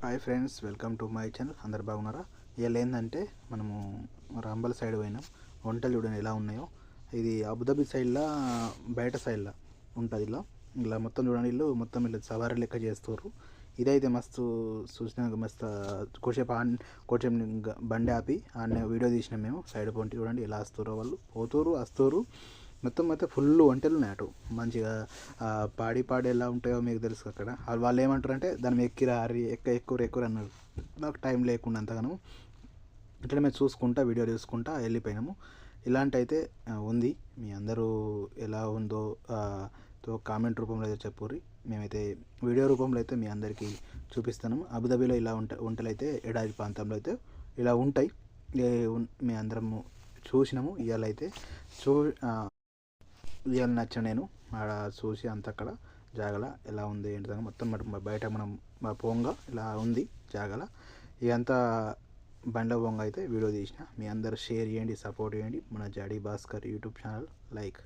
Hi friends, welcome to my channel. అందరు బాగున్నారా? ఇవాళ ఏంటంటే మనము రాంబల్ సైడ్ పోయినాం. వంటలు చూడండి ఎలా ఉన్నాయో. ఇది అబుదాబి సైడ్లో బయట సైడ్లో ఉంటుంది. ఇలా మొత్తం చూడండి, ఇల్లు మొత్తం ఇల్లు సవారీ లెక్క చేస్తారు. ఇదైతే మస్తు చూసినాక మస్తు కొంచెం బండి ఆపి ఆడ వీడియో తీసినాం మేము. సైడ్ పొంటి చూడండి ఎలా వస్తారో వాళ్ళు, పోతారు వస్తారు. మొత్తం అయితే ఫుల్ వంటలు ఉన్నాయి అటు. మంచిగా పాడి ఎలా ఉంటాయో మీకు తెలుసు. అక్కడ వాళ్ళు ఏమంటారు అంటే దాని మీద ఎక్కిరా ఎక్కురు అన్నారు. నాకు టైం లేకుండా అంతగాను ఇట్లా మేము చూసుకుంటా వీడియో చూసుకుంటా వెళ్ళిపోయినాము. ఇలాంటి అయితే ఉంది. మీ అందరూ ఎలా ఉందో కామెంట్ రూపంలో అయితే చెప్పుర్రి. మేమైతే వీడియో రూపంలో అయితే మీ అందరికీ చూపిస్తాను. అబుదాబిలో ఇలా వంటలు అయితే ఎడారి ప్రాంతంలో అయితే ఇలా ఉంటాయి. మీ అందరం చూసినాము. ఇవాళ అయితే ఇవాళ నచ్చ నేను ఆడ చూసి అంత అక్కడ జాగల ఎలా ఉంది ఏంటిదని మొత్తం బయట మనం పోంగా ఇలా ఉంది జాగల. ఇదంతా బండ్ల పోంగా అయితే వీడియో తీసిన. మీ అందరు షేర్ చేయండి, సపోర్ట్ చేయండి. మన జాడీ భాస్కర్ యూట్యూబ్ ఛానల్ లైక్